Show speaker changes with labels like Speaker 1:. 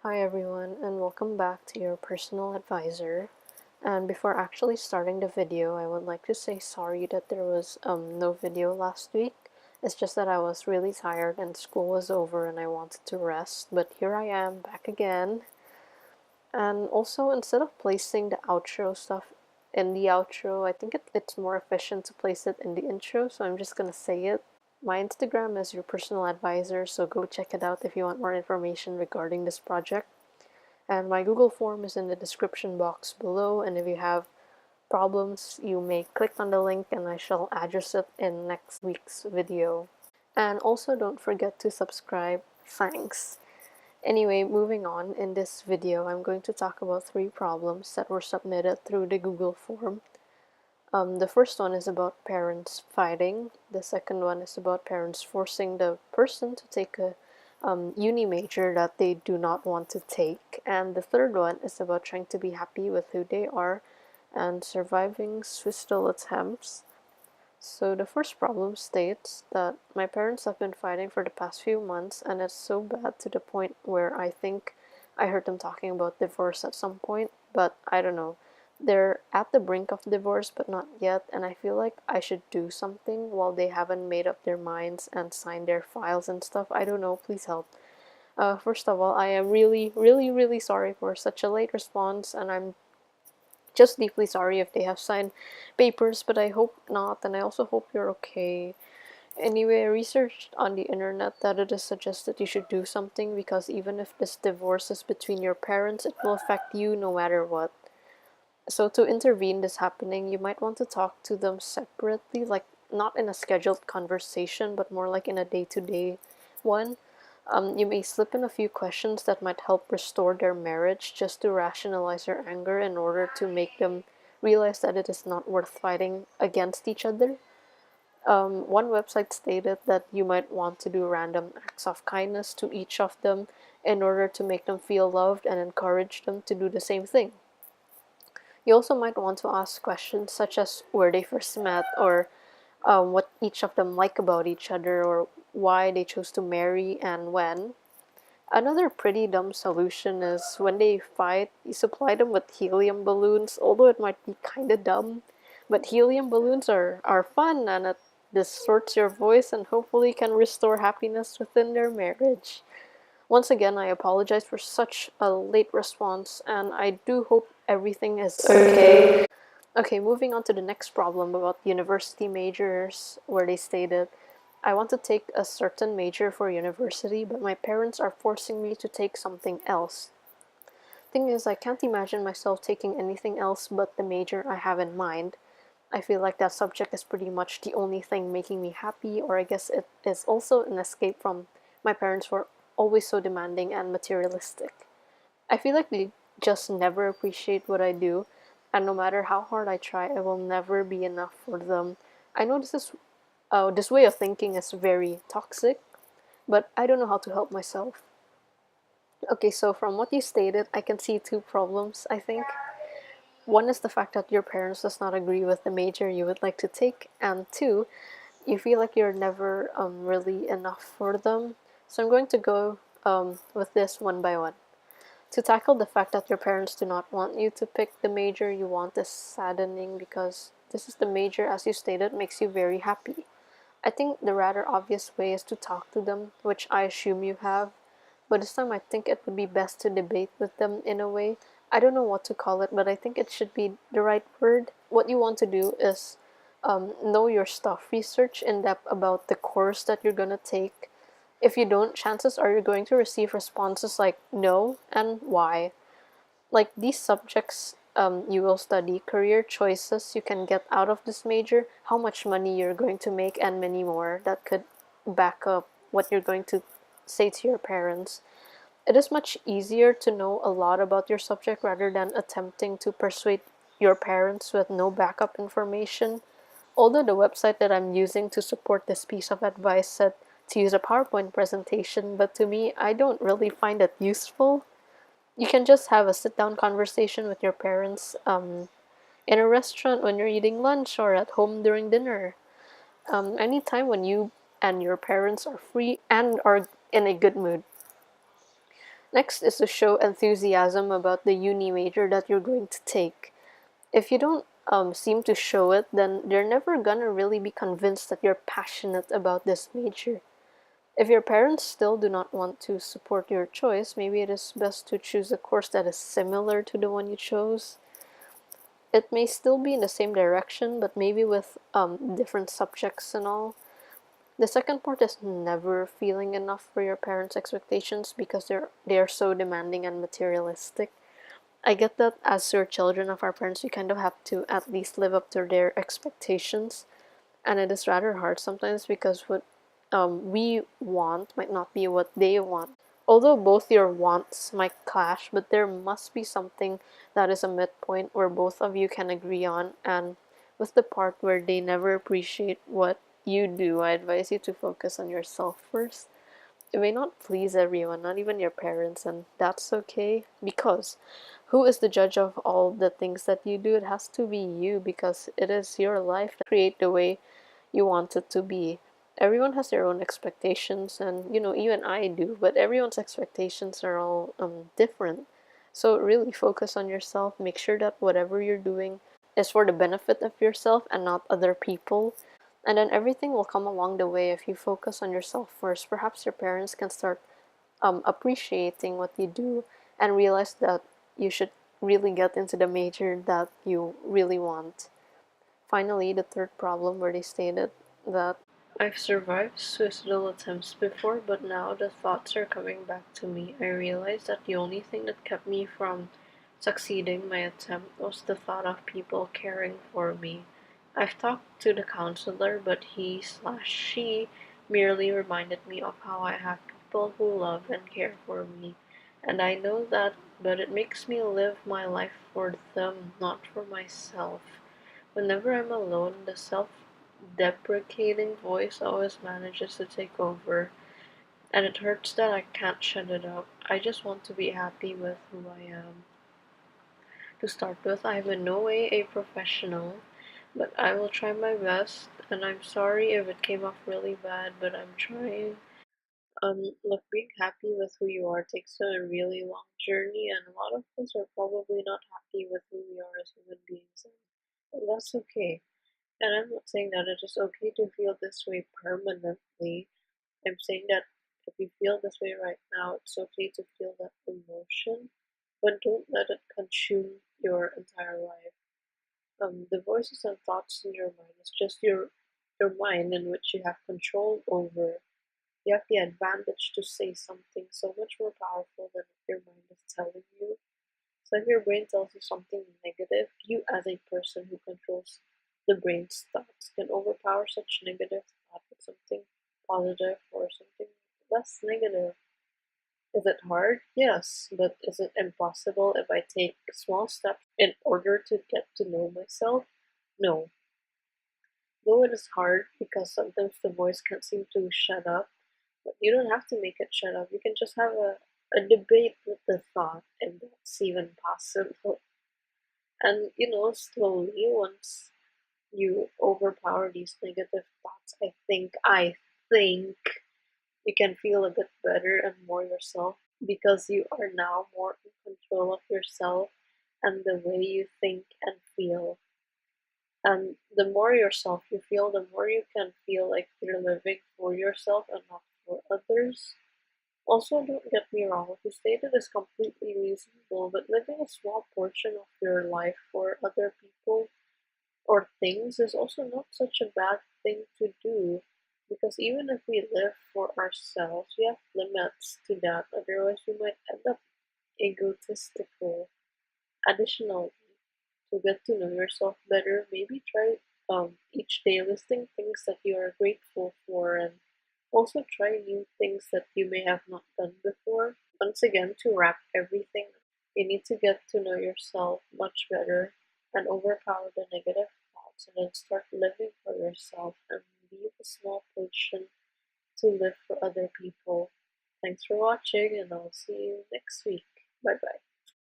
Speaker 1: Hi everyone, and welcome back to your personal advisor. And before actually starting the video, I would like to say sorry that there was no video last week. It's just that I was really tired and school was over and I wanted to rest, but here I am back again. And also, instead of placing the outro stuff in the outro, I think it's more efficient to place it in the intro, so I'm just gonna say it. My Instagram is your personal advisor, so go check it out if you want more information regarding this project. And my Google form is in the description box below, and if you have problems, you may click on the link and I shall address it in next week's video. And also don't forget to subscribe. Thanks. Anyway, moving on, in this video I'm going to talk about 3 problems that were submitted through the Google form. The first one is about parents fighting. The second one is about parents forcing the person to take a uni major that they do not want to take. And the third one is about trying to be happy with who they are and surviving suicidal attempts. So the first problem states that my parents have been fighting for the past few months, and it's so bad to the point where I think I heard them talking about divorce at some point, but I don't know. They're at the brink of divorce, but not yet, and I feel like I should do something while they haven't made up their minds and signed their files and stuff. I don't know, please help. First of all, I am really sorry for such a late response, and I'm just deeply sorry if they have signed papers, but I hope not, and I also hope you're okay. Anyway, I researched on the internet that it is suggested you should do something because even if this divorce is between your parents, it will affect you no matter what. So to intervene this happening, you might want to talk to them separately, like not in a scheduled conversation, but more like in a day-to-day one. You may slip in a few questions that might help restore their marriage just to rationalize their anger in order to make them realize that it is not worth fighting against each other. One website stated that you might want to do random acts of kindness to each of them in order to make them feel loved and encourage them to do the same thing. You also might want to ask questions such as where they first met, or what each of them like about each other, or why they chose to marry and when. Another pretty dumb solution is when they fight, you supply them with helium balloons, although it might be kinda dumb. But helium balloons are fun, and it distorts your voice and hopefully can restore happiness within their marriage. Once again, I apologize for such a late response, and I do hope everything is okay. Okay, moving on to the next problem about university majors, where they stated, I want to take a certain major for university, but my parents are forcing me to take something else. Thing is, I can't imagine myself taking anything else but the major I have in mind. I feel like that subject is pretty much the only thing making me happy, or I guess it is also an escape from my parents who are always so demanding and materialistic. I feel like they just never appreciate what I do, and no matter how hard I try, I will never be enough for them. I know this way of thinking is very toxic, but I don't know how to help myself. Okay, so from what you stated, I can see 2 problems, I think. One is the fact that your parents does not agree with the major you would like to take, and 2, you feel like you're never really enough for them. So I'm going to go with this one by one. To tackle the fact that your parents do not want you to pick the major you want is saddening because this is the major, as you stated, makes you very happy. I think the rather obvious way is to talk to them, which I assume you have, but this time I think it would be best to debate with them in a way. I don't know what to call it, but I think it should be the right word. What you want to do is know your stuff, research in depth about the course that you're gonna take. If you don't, chances are you're going to receive responses like no and why. Like these subjects you will study, career choices you can get out of this major, how much money you're going to make, and many more that could back up what you're going to say to your parents. It is much easier to know a lot about your subject rather than attempting to persuade your parents with no backup information. Although the website that I'm using to support this piece of advice said to use a PowerPoint presentation, but to me, I don't really find it useful. You can just have a sit-down conversation with your parents in a restaurant when you're eating lunch or at home during dinner. Anytime when you and your parents are free and are in a good mood. Next is to show enthusiasm about the uni major that you're going to take. If you don't seem to show it, then they're never gonna really be convinced that you're passionate about this major. If your parents still do not want to support your choice, maybe it is best to choose a course that is similar to the one you chose. It may still be in the same direction, but maybe with different subjects and all. The second part is never feeling enough for your parents' expectations because they are so demanding and materialistic. I get that as your children of our parents, we kind of have to at least live up to their expectations, and it is rather hard sometimes because what we want might not be what they want. Although both your wants might clash, but there must be something that is a midpoint where both of you can agree on, and with the part where they never appreciate what you do, I advise you to focus on yourself first. It may not please everyone, not even your parents, and that's okay because who is the judge of all the things that you do? It has to be you because it is your life to create the way you want it to be. Everyone has their own expectations, and even I do, but everyone's expectations are all different. So really focus on yourself. Make sure that whatever you're doing is for the benefit of yourself and not other people. And then everything will come along the way if you focus on yourself first. Perhaps your parents can start appreciating what you do and realize that you should really get into the major that you really want. Finally, the third problem where they stated that I've survived suicidal attempts before, but now the thoughts are coming back to me. I realized that the only thing that kept me from succeeding my attempt was the thought of people caring for me. I've talked to the counselor, but he/she merely reminded me of how I have people who love and care for me. And I know that, but it makes me live my life for them, not for myself. Whenever I'm alone, the self-deprecating voice always manages to take over, and it hurts that I can't shut it up. I just want to be happy with who I am. To start with, I am in no way a professional, but I will try my best, and I'm sorry if it came off really bad, but I'm trying. Look, being happy with who you are takes a really long journey, and a lot of us are probably not happy with who we are as human beings, and that's okay. And I'm not saying that it is okay to feel this way permanently. I'm saying that if you feel this way right now, it's okay to feel that emotion, but don't let it consume your entire life. The voices and thoughts in your mind is just your mind in which you have control over. You have the advantage to say something so much more powerful than what your mind is telling you. So if your brain tells you something negative, you as a person who controls the brain's thoughts can overpower such negative thought with something positive or something less negative. Is it hard? Yes, but is it impossible if I take small steps in order to get to know myself? No. Though it is hard because sometimes the voice can't seem to shut up, but you don't have to make it shut up. You can just have a debate with the thought, and that's even possible. And slowly, once you overpower these negative thoughts, I think you can feel a bit better and more yourself because you are now more in control of yourself and the way you think and feel. And the more yourself you feel, the more you can feel like you're living for yourself and not for others. Also, don't get me wrong, what you stated is completely reasonable, but living a small portion of your life for other people or things is also not such a bad thing to do. Because even if we live for ourselves, we have limits to that, otherwise, we might end up egotistical. Additionally, to get to know yourself better, maybe try each day listing things that you are grateful for and also try new things that you may have not done before. Once again, to wrap everything up, you need to get to know yourself much better and overpower the negative thoughts and then start living for yourself and leave a small portion to live for other people. Thanks for watching and I'll see you next week. Bye bye.